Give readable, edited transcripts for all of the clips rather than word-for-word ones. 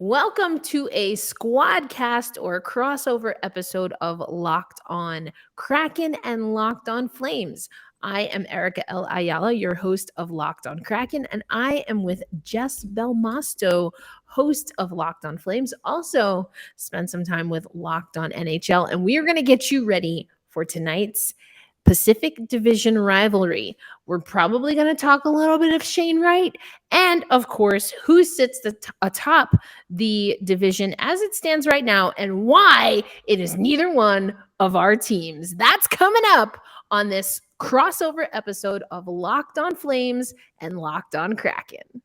Welcome to a squadcast or crossover episode of Locked On Kraken and Locked On Flames. I am Erica Ayala, your host of Locked On Kraken, and I am with Jess Belmosto, host of Locked On Flames. Also, spend some time with Locked On NHL, and we are going to get you ready for tonight's Pacific Division rivalry. We're probably going to talk a little bit of Shane Wright and, of course, who sits atop the division as it stands right now and why it is neither one of our teams. That's coming up on this crossover episode of Locked On Flames and Locked On Kraken.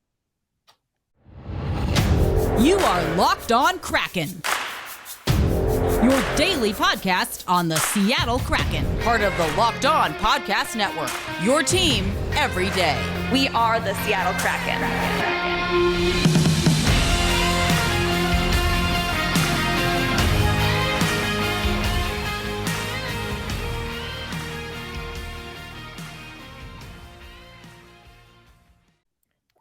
You are Locked On Kraken, your daily podcast on the Seattle Kraken, part of the Locked On Podcast Network, your team every day. We are the Seattle Kraken.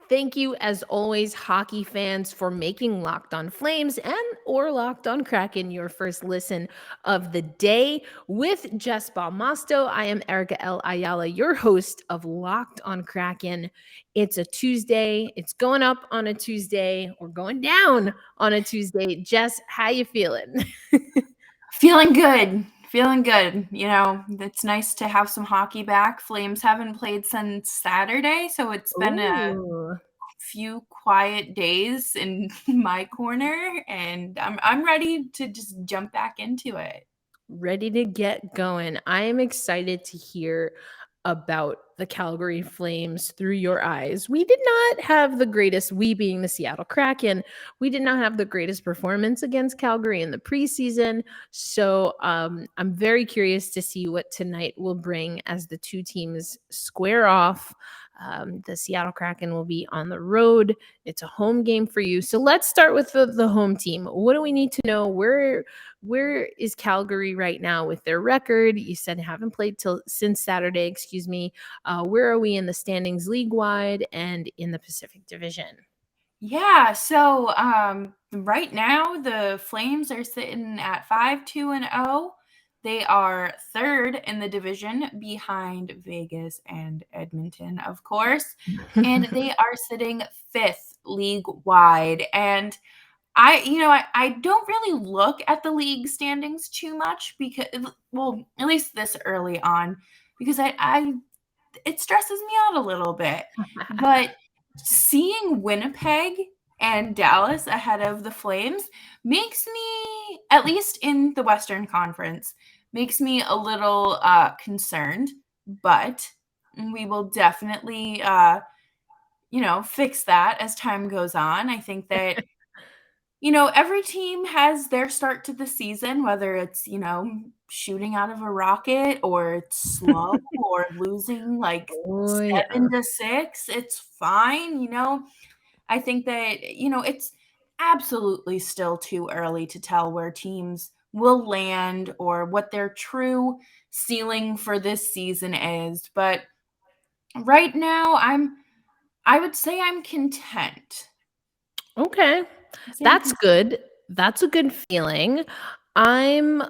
Thank you, as always, hockey fans, for making Locked On Flames and or Locked On Kraken your first listen of the day. With Jess Belmosto, I am Erica Ayala, your host of Locked On Kraken. It's a Tuesday. It's going up on a Tuesday or going down on a Tuesday. Jess, how you feeling? Feeling good. You know, it's nice to have some hockey back. Flames haven't played since Saturday, so it's been a few quiet days in my corner, and I'm ready to just jump back into it. Ready to get going. I am excited to hear about the Calgary Flames through your eyes. We did not have the greatest, we being the Seattle Kraken, we did not have the greatest performance against Calgary in the preseason. So I'm very curious to see what tonight will bring as the two teams square off. The Seattle Kraken will be on the road. It's a home game for you. So let's start with the home team. What do we need to know? Where is Calgary right now with their record? You said haven't played since Saturday, excuse me. Where are we in the standings league-wide and in the Pacific Division? Yeah, so right now the Flames are sitting at 5-2-0. They are third in the division behind Vegas and Edmonton, of course. And they are sitting fifth league-wide. And I don't really look at the league standings too much because, well, at least this early on, because it stresses me out a little bit. But seeing Winnipeg and Dallas ahead of the Flames makes me, at least in the Western Conference, makes me a little concerned. But we will definitely, fix that as time goes on. I think that every team has their start to the season, whether it's, shooting out of a rocket or it's slow or losing 7-6. It's fine. I think that, it's absolutely still too early to tell where teams will land or what their true ceiling for this season is. But right now, I would say I'm content. Okay. That's good. That's a good feeling. I'm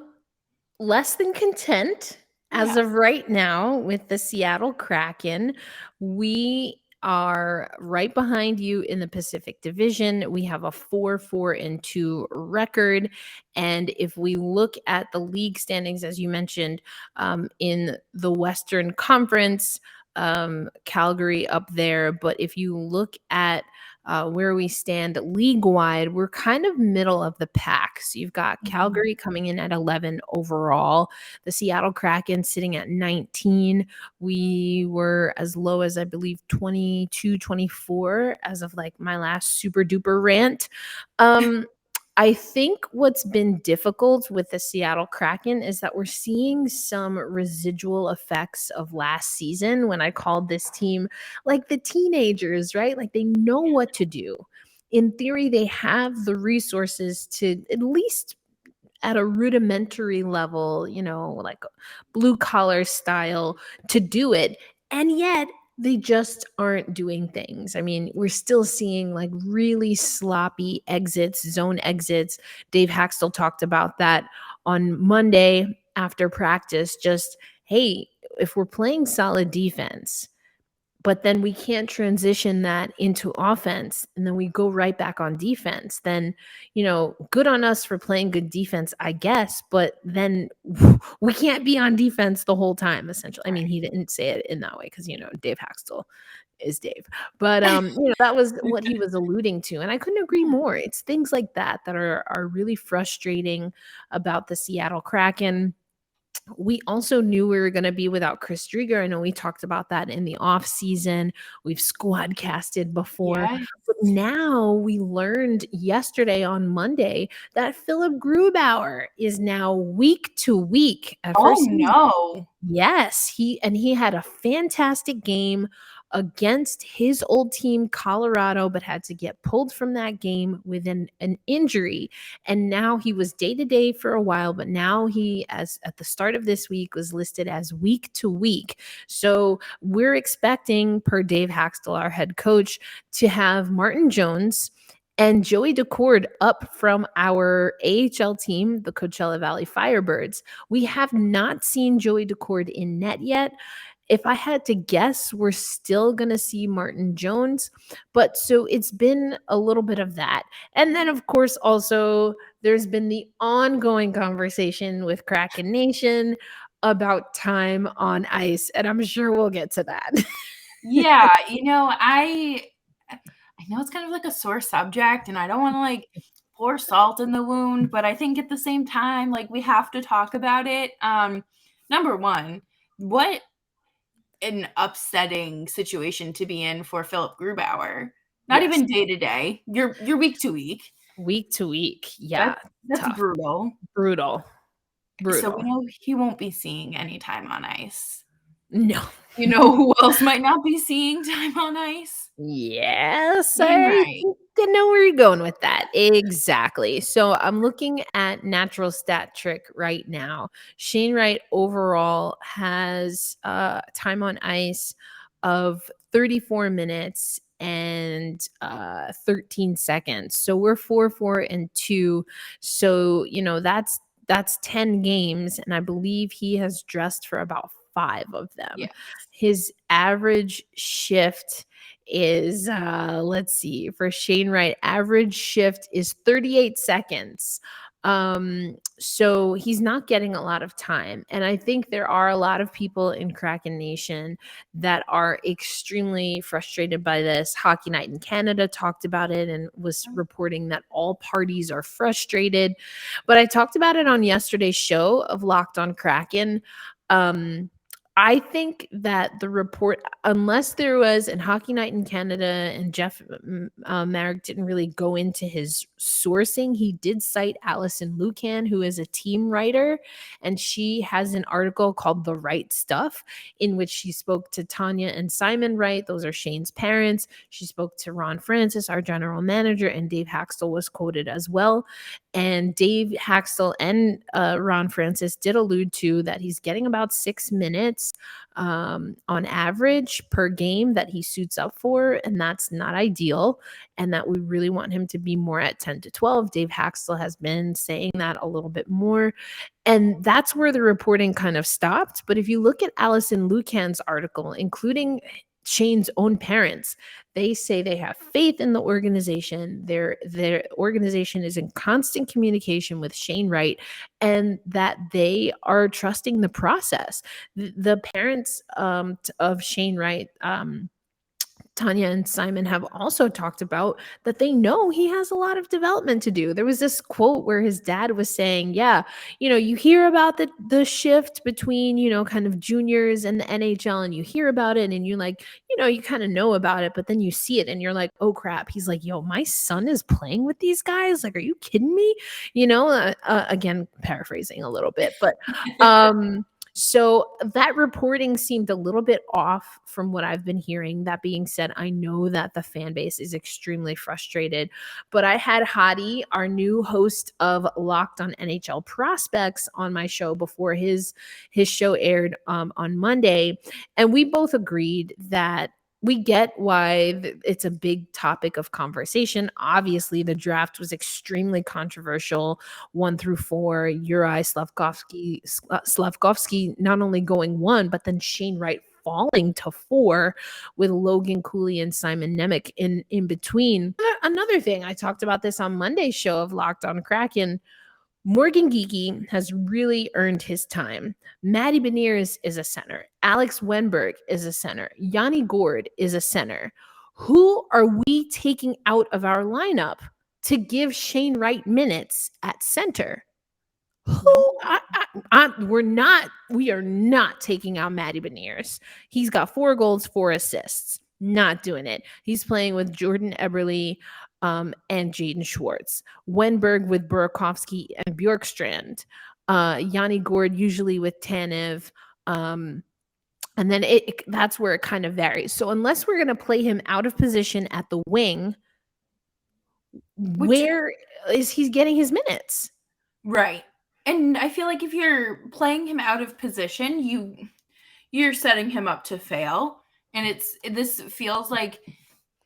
less than content as of right now with the Seattle Kraken. We are right behind you in the Pacific Division. We have a 4-4-2 record. And if we look at the league standings, as you mentioned, in the Western Conference, Calgary up there. But if you look at where we stand league-wide, we're kind of middle of the pack. So you've got Calgary coming in at 11 overall, the Seattle Kraken sitting at 19. We were as low as, I believe, 22, 24 as of my last super duper rant. I think what's been difficult with the Seattle Kraken is that we're seeing some residual effects of last season when I called this team like the teenagers, right? Like they know what to do. In theory, they have the resources to at least at a rudimentary level, like blue collar style to do it. And yet They just aren't doing things. I mean, we're still seeing like really sloppy exits, zone exits. Dave Haxtell talked about that on Monday after practice. Just, hey, if we're playing solid defense, but then we can't transition that into offense, and then we go right back on defense, then, good on us for playing good defense, I guess, but then we can't be on defense the whole time, essentially. I mean, he didn't say it in that way because, Dave Haxtell is Dave. But that was what he was alluding to. And I couldn't agree more. It's things like that that are really frustrating about the Seattle Kraken. We also knew we were going to be without Chris Driedger. I know we talked about that in the off season. We've squad casted before. Yes. But now we learned yesterday on Monday that Philipp Grubauer is now week to week. At Oh first, no. yes, he had a fantastic game against his old team, Colorado, but had to get pulled from that game with an injury. And now he was day-to-day for a while, but now he, as at the start of this week, was listed as week to week. So we're expecting, per Dave Haxtell, our head coach, to have Martin Jones and Joey Daccord up from our AHL team, the Coachella Valley Firebirds. We have not seen Joey Daccord in net yet. If I had to guess, we're still going to see Martin Jones. But so it's been a little bit of that. And then, of course, also there's been the ongoing conversation with Kraken Nation about time on ice. And I'm sure we'll get to that. Yeah, I know it's kind of like a sore subject, and I don't want to like pour salt in the wound, but I think at the same time, like, we have to talk about it. Number one, what an upsetting situation to be in for Philipp Grubauer. Not Yes. even day to day. You're week to week. Week to week. Yeah. That's tough. brutal. Brutal. So we know he won't be seeing any time on ice. No. You know who else might not be seeing time on ice? Yes, Shane I Wright. didn't know where you're going with that. Exactly. So I'm looking at Natural Stat Trick right now. Shane Wright overall has time on ice of 34 minutes and 13 seconds. So we're 4-4-2. So, that's 10 games, and I believe he has dressed for about 5 of them. Yeah. His average shift is let's see, for Shane Wright, average shift is 38 seconds. So he's not getting a lot of time. And I think there are a lot of people in Kraken Nation that are extremely frustrated by this. Hockey Night in Canada talked about it and was reporting that all parties are frustrated. But I talked about it on yesterday's show of Locked on Kraken. I think that the report, unless there was in Hockey Night in Canada, and Jeff Marek didn't really go into his sourcing, he did cite Alison Lukan, who is a team writer, and she has an article called The Right Stuff, in which she spoke to Tanya and Simon Wright. Those are Shane's parents. She spoke to Ron Francis, our general manager, and Dave Haxtell was quoted as well. And Dave Haxtell and Ron Francis did allude to that he's getting about 6 minutes on average per game that he suits up for, and that's not ideal, and that we really want him to be more at 10 to 12. Dave Haxtell has been saying that a little bit more, and that's where the reporting kind of stopped. But if you look at Alison Lukan's article, including Shane's own parents, they say they have faith in the organization. Their organization is in constant communication with Shane Wright, and that they are trusting the process. The parents of Shane Wright, Tanya and Simon, have also talked about that they know he has a lot of development to do. There was this quote where his dad was saying, yeah, you hear about the shift between, kind of juniors and the NHL, and you hear about it and you're like, you kind of know about it, but then you see it and you're like, oh crap. He's like, yo, my son is playing with these guys. Like, are you kidding me? Again, paraphrasing a little bit, but So that reporting seemed a little bit off from what I've been hearing. That being said, I know that the fan base is extremely frustrated, but I had Hadi, our new host of Locked on NHL Prospects, on my show before his show aired on Monday, and we both agreed that we get why it's a big topic of conversation. Obviously, the draft was extremely controversial, 1 through 4. Uri Slavkovsky not only going 1, but then Shane Wright falling to 4 with Logan Cooley and Simon Nemec in between. Another thing, I talked about this on Monday's show of Locked on Kraken. Morgan Geekie has really earned his time. Matty Beniers is a center. Alex Wenberg is a center. Yanni Gord is a center. Who are we taking out of our lineup to give Shane Wright minutes at center? We are not taking out Matty Beniers. He's got 4 goals, 4 assists. Not doing it. He's playing with Jordan Eberle and Jaden Schwartz. Wenberg with Burakovsky and Bjorkstrand. Yanni Gord usually with Tanev. And then that's where it kind of varies. So unless we're going to play him out of position at the wing, where is he getting his minutes? Right. And I feel like if you're playing him out of position, you're setting him up to fail. And this feels like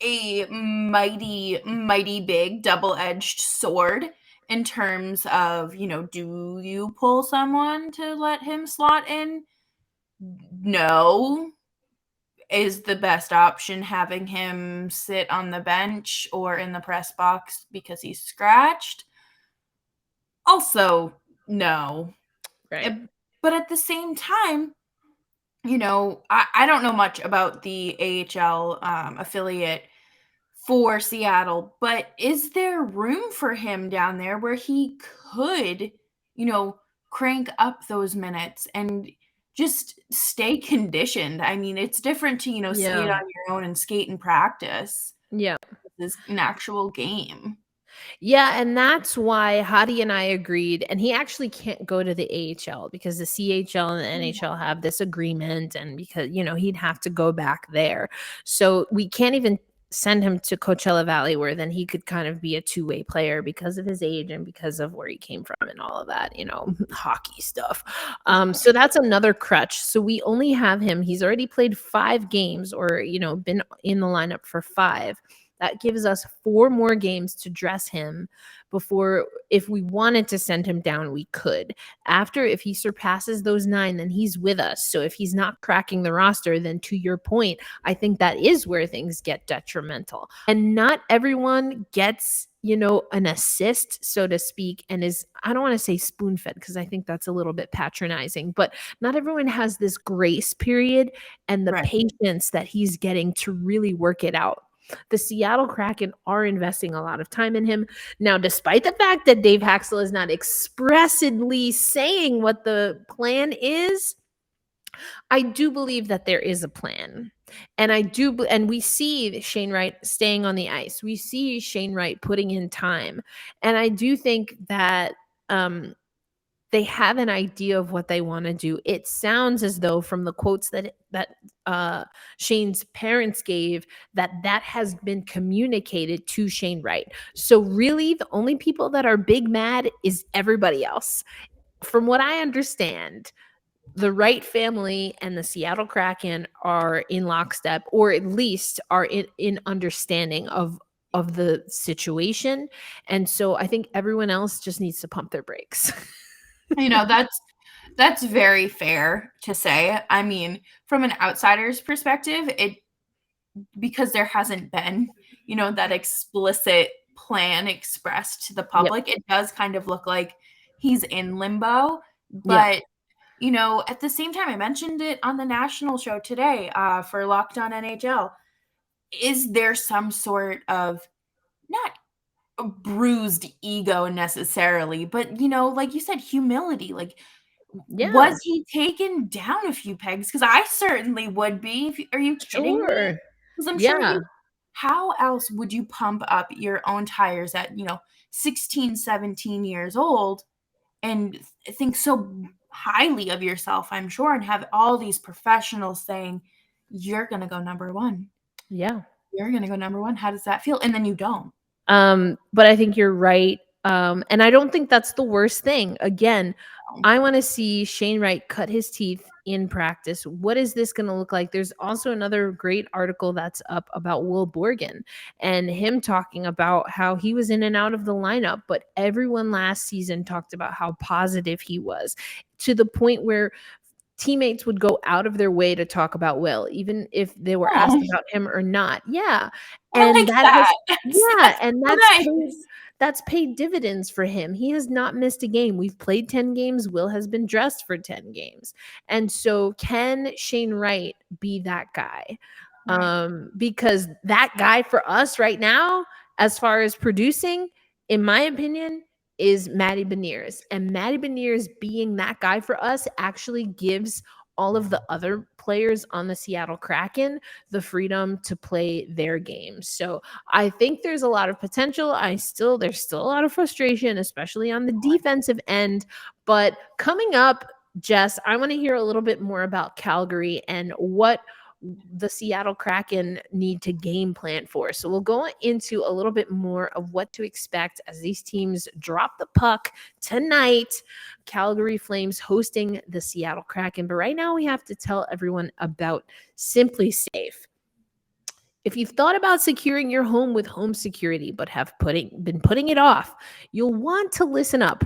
a mighty big double-edged sword in terms of, do you pull someone to let him slot in? No. Is the best option having him sit on the bench or in the press box because he's scratched? Also, no. Right. But at the same time, I don't know much about the AHL affiliate for Seattle, but is there room for him down there where he could, crank up those minutes and just stay conditioned? I mean, it's different to, see it on your own and skate and practice. Yeah. This is an actual game. Yeah, and that's why Hadi and I agreed, and he actually can't go to the AHL because the CHL and the NHL have this agreement, and because, he'd have to go back there. So we can't even send him to Coachella Valley, where then he could kind of be a two-way player because of his age and because of where he came from and all of that, hockey stuff. So that's another crutch. So we only have him. He's already played 5 games or, been in the lineup for 5. That gives us 4 more games to dress him before, if we wanted to send him down, we could. After, if he surpasses those 9, then he's with us. So if he's not cracking the roster, then to your point, I think that is where things get detrimental. And not everyone gets, an assist, so to speak, and is, I don't want to say spoon-fed because I think that's a little bit patronizing, but not everyone has this grace period and the patience that he's getting to really work it out. The Seattle Kraken are investing a lot of time in him. Now, despite the fact that Dave Haxel is not expressly saying what the plan is, I do believe that there is a plan. And we see Shane Wright staying on the ice. We see Shane Wright putting in time. And I do think that they have an idea of what they want to do. It sounds as though from the quotes that Shane's parents gave, that has been communicated to Shane Wright. So really the only people that are big mad is everybody else. From what I understand, the Wright family and the Seattle Kraken are in lockstep, or at least are in understanding of the situation. And so I think everyone else just needs to pump their brakes. That's very fair to say. I mean, from an outsider's perspective, because there hasn't been, that explicit plan expressed to the public, It does kind of look like he's in limbo. But, at the same time, I mentioned it on the national show today for Locked on NHL. Is there some sort of, not a bruised ego necessarily, but, like you said, humility? Like, was he taken down a few pegs? Because I certainly would be. Are you kidding me? Because I'm sure how else would you pump up your own tires at, 16, 17 years old and think so highly of yourself, I'm sure, and have all these professionals saying, you're going to go number one. Yeah. You're going to go number one. How does that feel? And then you don't. But I think you're right. And I don't think that's the worst thing. Again, I want to see Shane Wright cut his teeth in practice. What is this going to look like? There's also another great article that's up about Will Borgen and him talking about how he was in and out of the lineup, but everyone last season talked about how positive he was, to the point where teammates would go out of their way to talk about Will, even if they were asked about him or not. Yeah. I like that. And that's paid dividends for him. He has not missed a game. We've played 10 games. Will has been dressed for 10 games. And so can Shane Wright be that guy? Because that guy for us right now, as far as producing, in my opinion, is Matty Beniers. And Matty Beniers being that guy for us actually gives all of the other players on the Seattle Kraken the freedom to play their games. So I think there's a lot of potential. There's still a lot of frustration, especially on the defensive end. But coming up, Jess, I want to hear a little bit more about Calgary and what the Seattle Kraken need to game plan for. So we'll go into a little bit more of what to expect as these teams drop the puck tonight. Calgary Flames hosting the Seattle Kraken. But right now we have to tell everyone about Simply Safe. If you've thought about securing your home with home security but have been putting it off, you'll want to listen up.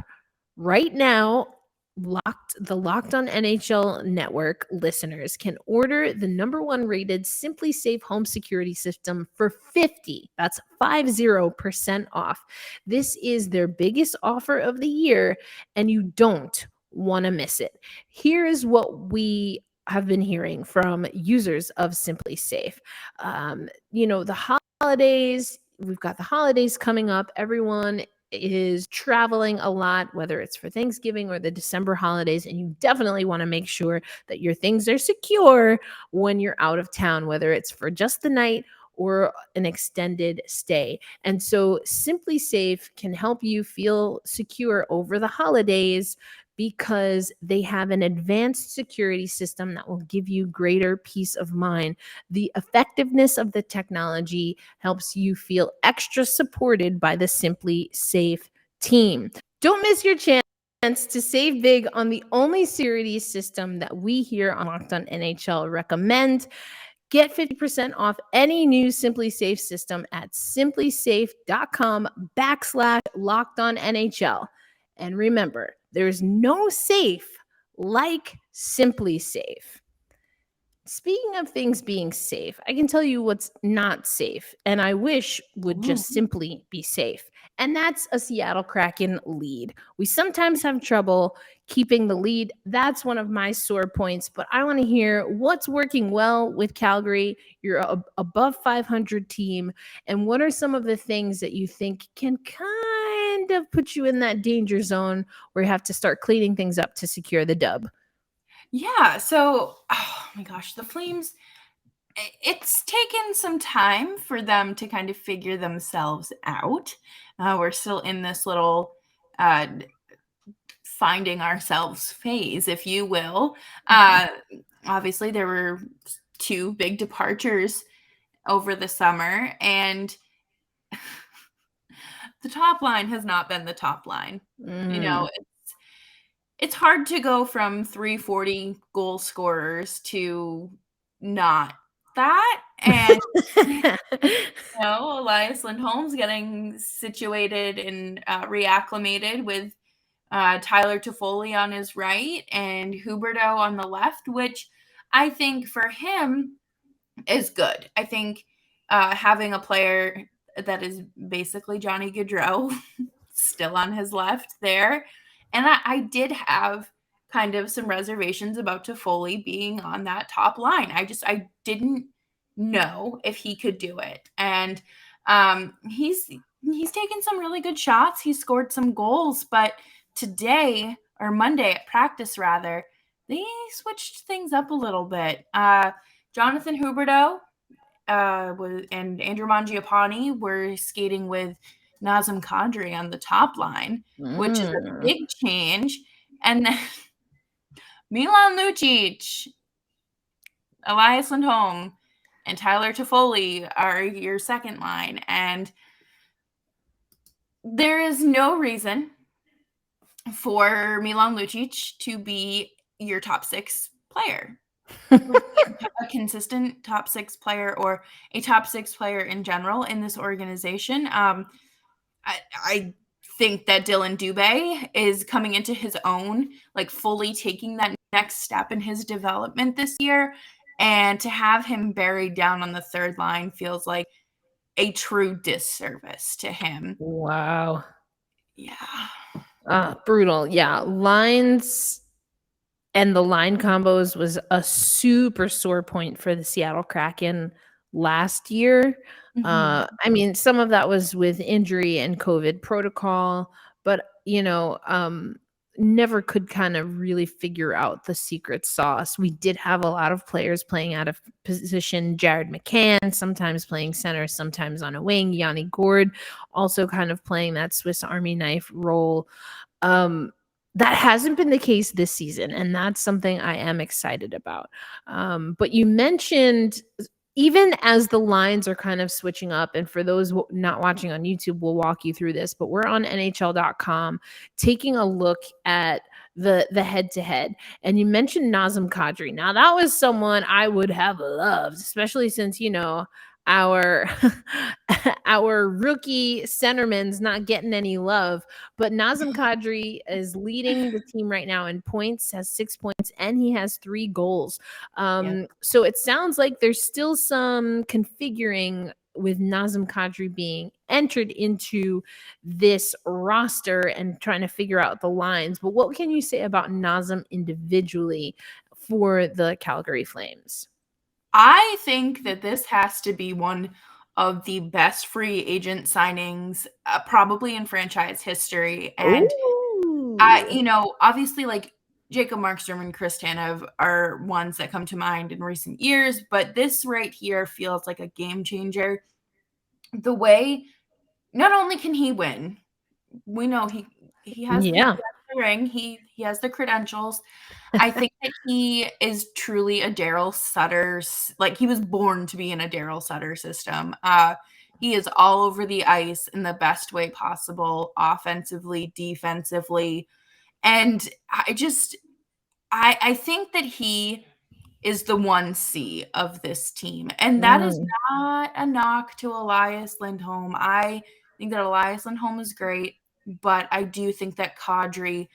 Right now, the Locked On NHL Network listeners can order the #1 rated Simply Safe home security system for 50% off. This is their biggest offer of the year, and you don't want to miss it. Here is what we have been hearing from users of Simply Safe. The holidays, we've got the holidays coming up. Everyone is traveling a lot, whether it's for Thanksgiving or the December holidays, and you definitely want to make sure that your things are secure when you're out of town, whether it's for just the night or an extended stay. And so Simply Safe can help you feel secure over the holidays because they have an advanced security system that will give you greater peace of mind. The effectiveness of the technology helps you feel extra supported by the Simply Safe team. Don't miss your chance to save big on the only security system that we here on Locked On NHL recommend. Get 50% off any new Simply Safe system at simplysafe.com/LockedOnNHL. And remember, there's no safe like Simply Safe. Speaking of things being safe, I can tell you what's not safe, and I wish would just simply be safe. And that's a Seattle Kraken lead. We sometimes have trouble keeping the lead. That's one of my sore points, but I want to hear what's working well with Calgary. You're above 500 team, and what are some of the things that you think can kind of put you in that danger zone where you have to start cleaning things up to secure the dub? Yeah. So, oh my gosh, the Flames, it's taken some time for them to kind of figure themselves out. We're still in this little finding ourselves phase, if you will. Obviously, there were 2 big departures over the summer, and the top line has not been the top line. It's hard to go from 340 goal scorers to not that. And, Elias Lindholm's getting situated and reacclimated with Tyler Toffoli on his right and Huberdeau on the left, which I think for him is good. I think having a player that is basically Johnny Gaudreau still on his left there. And I did have kind of some reservations about Toffoli being on that top line. I didn't know if he could do it. And he's taken some really good shots. He scored some goals, but today, or Monday at practice rather, they switched things up a little bit. Jonathan Huberdeau and Andrew Mangiapane were skating with Nazem Kadri on the top line, which is a big change. And then Milan Lucic, Elias Lindholm, and Tyler Toffoli are your second line. And there is no reason for Milan Lucic to be your top 6 player. A consistent top 6 player or a top 6 player in general in this organization. I think that Dylan Dubé is coming into his own, like fully taking that next step in his development this year. And to have him buried down on the third line feels like a true disservice to him. Wow. Yeah. Brutal. Yeah. Lines and the line combos was a super sore point for the Seattle Kraken last year. Mhm. I mean, some of that was with injury and COVID protocol, but never could kind of really figure out the secret sauce. We did have a lot of players playing out of position. Jared McCann, sometimes playing center, sometimes on a wing. Yanni Gourde also kind of playing that Swiss Army knife role. That hasn't been the case this season, and that's something I am excited about. But you mentioned even as the lines are kind of switching up, and for those not watching on YouTube, we'll walk you through this, but we're on NHL.com taking a look at the head-to-head. And you mentioned Nazem Kadri. Now, that was someone I would have loved, especially since, our our rookie centerman's not getting any love, but Nazem Kadri is leading the team right now in points, has 6 points, and he has 3 goals. So it sounds like there's still some configuring with Nazem Kadri being entered into this roster and trying to figure out the lines. But what can you say about Nazem individually for the Calgary Flames? I think that this has to be one of the best free agent signings, probably in franchise history. And obviously, like Jacob Markstrom and Chris Tanev are ones that come to mind in recent years, but this right here feels like a game changer. The way, not only can he win, we know he has the ring, he has the credentials. I think that he is truly a Daryl Sutter, like he was born to be in a Daryl Sutter system. He is all over the ice in the best way possible, offensively, defensively. And I think that he is the 1C of this team. And that is not a knock to Elias Lindholm. I think that Elias Lindholm is great, but I do think that Kadri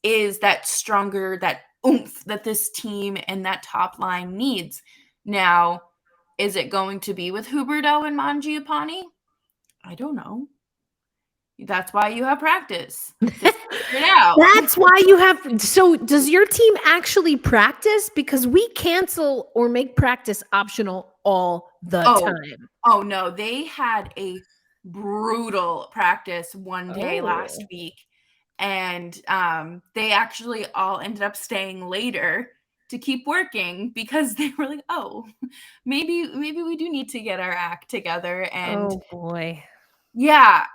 is that stronger, that oomph that this team and that top line needs. Now, is it going to be with Huberdeau and Mangiapane? I don't know. That's why you have practice. To figure it out. That's why you have. So, does your team actually practice? Because we cancel or make practice optional all the time. Oh, no. They had a brutal practice one day last week. And they actually all ended up staying later to keep working because they were like, oh, maybe we do need to get our act together. And oh boy. Yeah,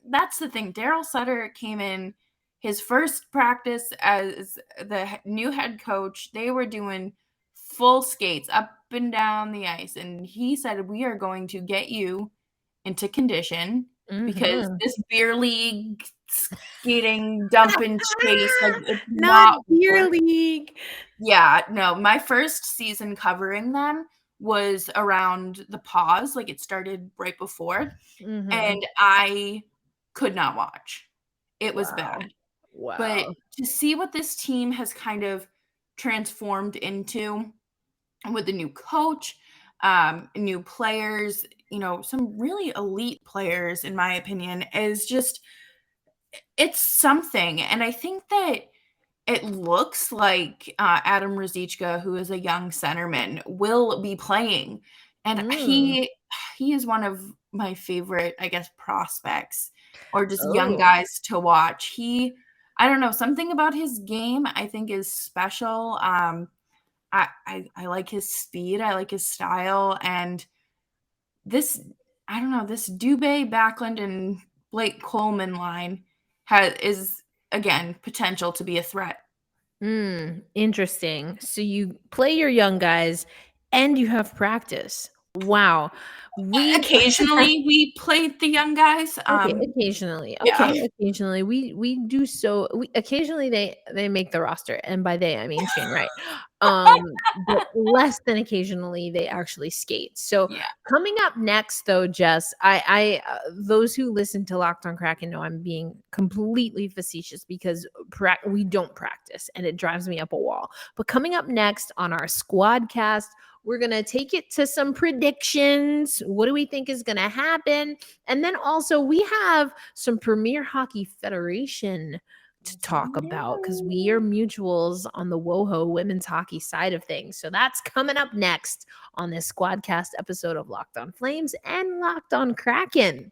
that's the thing. Daryl Sutter came in his first practice as the new head coach. They were doing full skates up and down the ice. And he said, we are going to get you into condition because this beer league skating, dump and chase, like it's not beer league. Yeah, no, my first season covering them was around the pause, like it started right before, and I could not watch. It was bad. Wow. But to see what this team has kind of transformed into with the new coach, new players, some really elite players, in my opinion, is just, it's something. And I think that it looks like Adam Ruzicka, who is a young centerman, will be playing. And he is one of my favorite, I guess, prospects or just young guys to watch. I don't know, something about his game I think is special. I like his speed. I like his style. And I don't know, this Dubé, Backlund, and Blake Coleman line is, again, potential to be a threat. Interesting. So you play your young guys and you have practice. Wow. Occasionally, we played the young guys. Okay, occasionally. Yeah. Okay, occasionally. We do so occasionally they make the roster, and by they I mean Shane Wright. But less than occasionally they actually skate. So Yeah. coming up next though, Jess, I those who listen to Locked on Kraken know I'm being completely facetious because we don't practice and it drives me up a wall. But coming up next on our squad cast, we're going to take it to some predictions. What do we think is going to happen? And then also we have some Premier Hockey Federation to talk about because we are mutuals on the WoHo women's hockey side of things. So that's coming up next on this Squadcast episode of Locked on Flames and Locked on Kraken.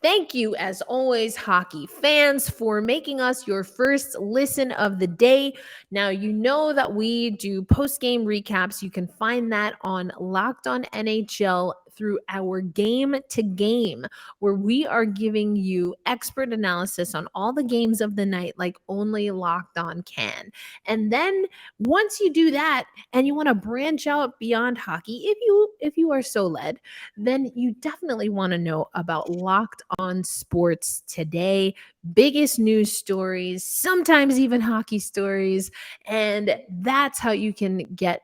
Thank you, as always, hockey fans, for making us your first listen of the day. Now, you know that we do post-game recaps. You can find that on Locked on NHL through our Game to Game, where we are giving you expert analysis on all the games of the night like only Locked on can. And then once you do that and you want to branch out beyond hockey, if you are so led, then you definitely want to know about Locked on Sports Today. Biggest news stories, sometimes even hockey stories. And that's how you can get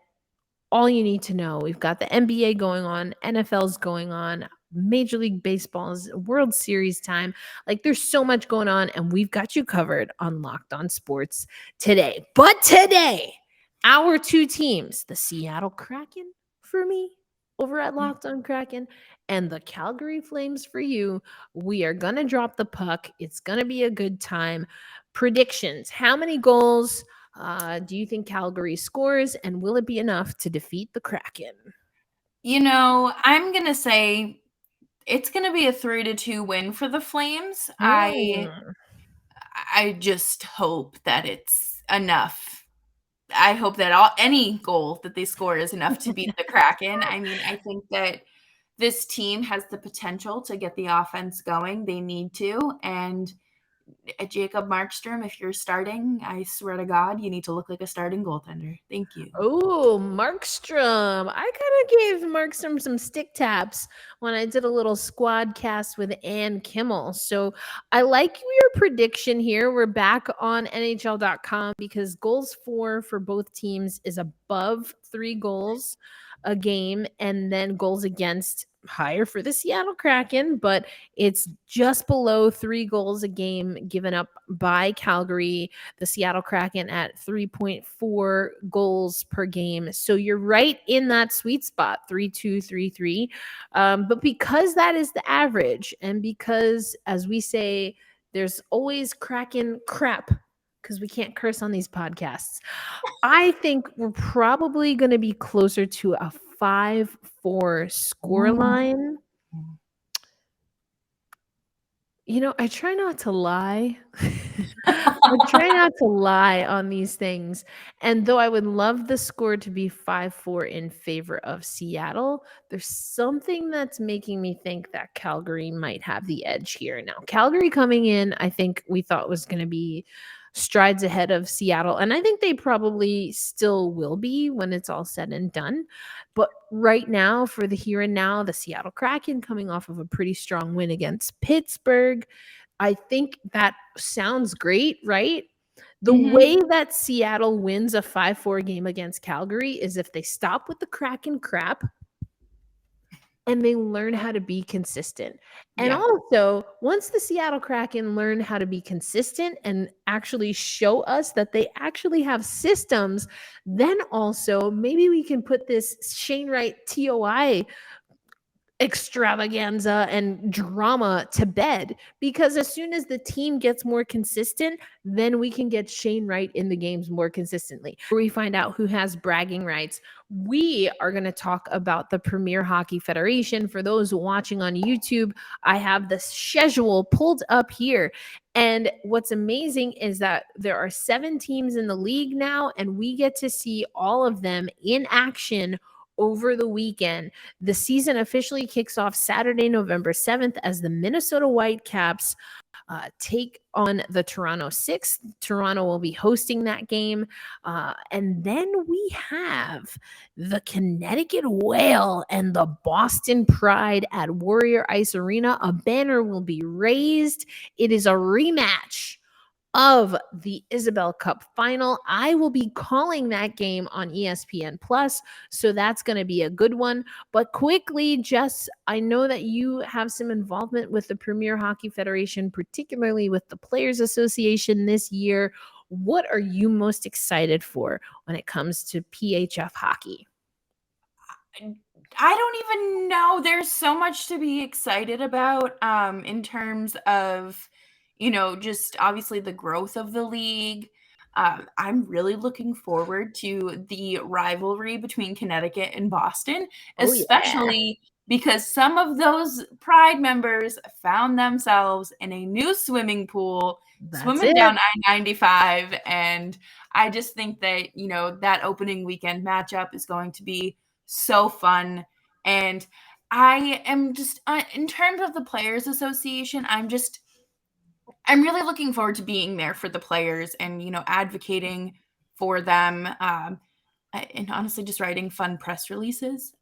all you need to know. We've got the NBA going on, NFL's going on, Major League Baseball's World Series time. Like there's so much going on, and we've got you covered on Locked on Sports Today. But today, our two teams, the Seattle Kraken for me over at Locked on Kraken and the Calgary Flames for you, we are going to drop the puck. It's going to be a good time. Predictions. How many goals do you think Calgary scores, and will it be enough to defeat the Kraken? You know, I'm going to say it's going to be a 3-2 win for the Flames. I just hope that it's enough. I hope that any goal that they score is enough to beat the Kraken. I mean, I think that this team has the potential to get the offense going. They need to. And Jacob Markstrom, if you're starting, I swear to God, you need to look like a starting goaltender. Thank you. Oh, Markstrom. I kind of gave Markstrom some stick taps when I did a little squad cast with Ann Kimmel. So I like your prediction here. We're back on NHL.com because goals for both teams is above 3 goals a game, and then goals against higher for the Seattle Kraken, but it's just below 3 goals a game given up by Calgary, the Seattle Kraken at 3.4 goals per game. So you're right in that sweet spot, 3-2, 3-3. But because that is the average, and because, as we say, there's always Kraken crap, because we can't curse on these podcasts, I think we're probably going to be closer to a 5-4 scoreline. You know, I try not to lie. I try not to lie on these things. And though I would love the score to be 5-4 in favor of Seattle, there's something that's making me think that Calgary might have the edge here. Now, Calgary coming in, I think we thought was going to be strides ahead of Seattle. And I think they probably still will be when it's all said and done. But right now, for the here and now, the Seattle Kraken coming off of a pretty strong win against Pittsburgh, I think that sounds great, right? The way that Seattle wins a 5-4 game against Calgary is if they stop with the Kraken crap and they learn how to be consistent. And also, once the Seattle Kraken learn how to be consistent and actually show us that they actually have systems, then also maybe we can put this Shane Wright TOI extravaganza and drama to bed, because as soon as the team gets more consistent, then we can get Shane Wright in the games more consistently. We find out who has bragging rights. We are going to talk about the Premier Hockey Federation. For those watching on YouTube, I have the schedule pulled up here. And what's amazing is that there are 7 teams in the league now, and we get to see all of them in action over the weekend. The season officially kicks off Saturday, November 7th, as the Minnesota Whitecaps take on the Toronto Six. Toronto will be hosting that game. And then we have the Connecticut Whale and the Boston Pride at Warrior Ice Arena. A banner will be raised. It is a rematch of the Isabel Cup final. I will be calling that game on ESPN Plus, so that's going to be a good one. But quickly, Jess, I know that you have some involvement with the Premier Hockey Federation, particularly with the Players Association this year. What are you most excited for when it comes to PHF hockey? I don't even know. There's so much to be excited about in terms of, just obviously the growth of the league. I'm really looking forward to the rivalry between Connecticut and Boston, especially because some of those Pride members found themselves in a new swimming pool, swimming down I-95. And I just think that, that opening weekend matchup is going to be so fun. And I am just, in terms of the Players Association, I'm really looking forward to being there for the players and, advocating for them. And honestly, just writing fun press releases.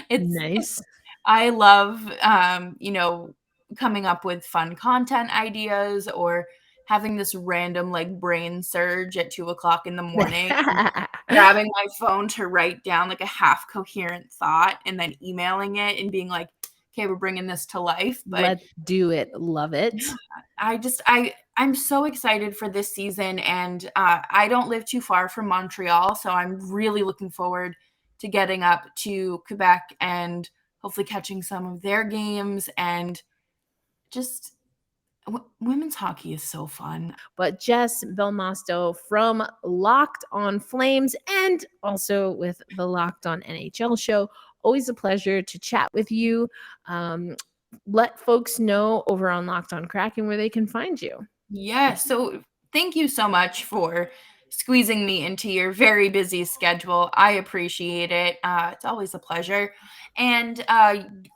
It's nice. I love, coming up with fun content ideas or having this random brain surge at 2:00 in the morning, grabbing my phone to write down a half coherent thought and then emailing it and being like, okay, we're bringing this to life. But let's do it. Love it. I'm so excited for this season, and I don't live too far from Montreal, so I'm really looking forward to getting up to Quebec and hopefully catching some of their games. And just women's hockey is so fun. But Jess Belmosto from Locked on Flames and also with the Locked on NHL show, always a pleasure to chat with you. Let folks know over on Locked on Kraken where they can find you. Yeah, so thank you so much for squeezing me into your very busy schedule. I appreciate it. It's always a pleasure. And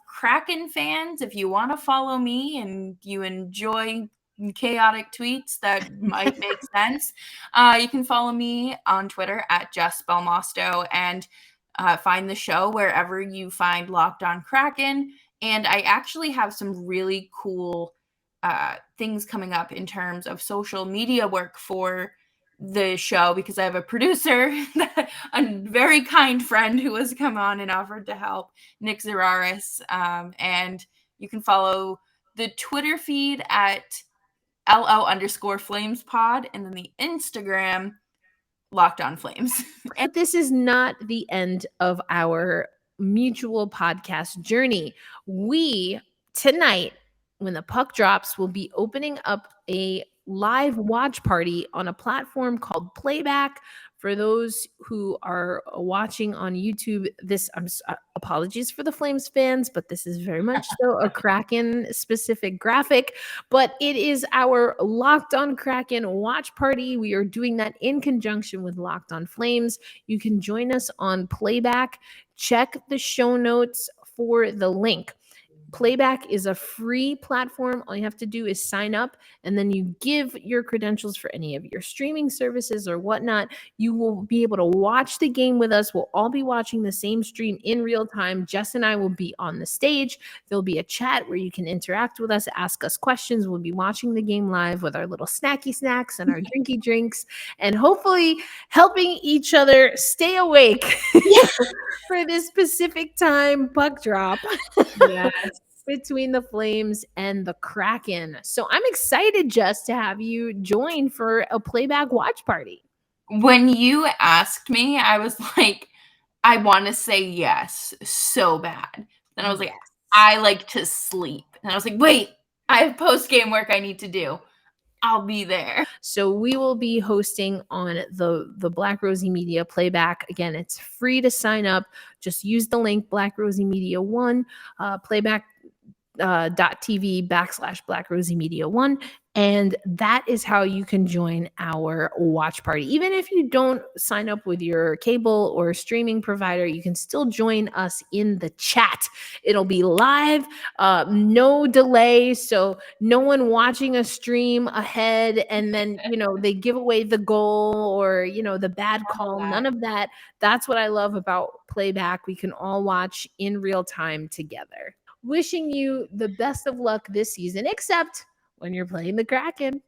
Kraken fans, if you want to follow me and you enjoy chaotic tweets that might make sense, you can follow me on Twitter at Jess Belmosto and find the show wherever you find Locked on Kraken. And I actually have some really cool things coming up in terms of social media work for the show, because I have a producer, a very kind friend who has come on and offered to help, Nick Zararis. And you can follow the Twitter feed at LO_FlamesPod and then the Instagram Locked on Flames. And this is not the end of our mutual podcast journey. We tonight, when the puck drops, will be opening up a live watch party on a platform called Playback. For those who are watching on YouTube, apologies for the Flames fans, but this is very much so a Kraken specific graphic. But it is our Locked on Kraken watch party. We are doing that in conjunction with Locked on Flames. You can join us on Playback. Check the show notes for the link. Playback is a free platform. All you have to do is sign up, and then you give your credentials for any of your streaming services or whatnot. You will be able to watch the game with us. We'll all be watching the same stream in real time. Jess and I will be on the stage. There'll be a chat where you can interact with us, ask us questions. We'll be watching the game live with our little snacky snacks and our drinky drinks, and hopefully helping each other stay awake for this Pacific time puck drop. Yes. Between the Flames and the Kraken. So I'm excited, Jess, to have you join for a Playback watch party. When you asked me, I was like, I want to say yes so bad. Then I was like, I like to sleep. And I was like, wait, I have post-game work I need to do. I'll be there. So we will be hosting on the Black Rosie Media Playback. Again, it's free to sign up. Just use the link Black Rosie Media 1 Playback. twitch.tv/Black Rosie Media 1. And that is how you can join our watch party. Even if you don't sign up with your cable or streaming provider, you can still join us in the chat. It'll be live, no delay. So no one watching a stream ahead and then, they give away the goal or, the bad call. None of that. That's what I love about playback. We can all watch in real time together. Wishing you the best of luck this season, except when you're playing the Kraken.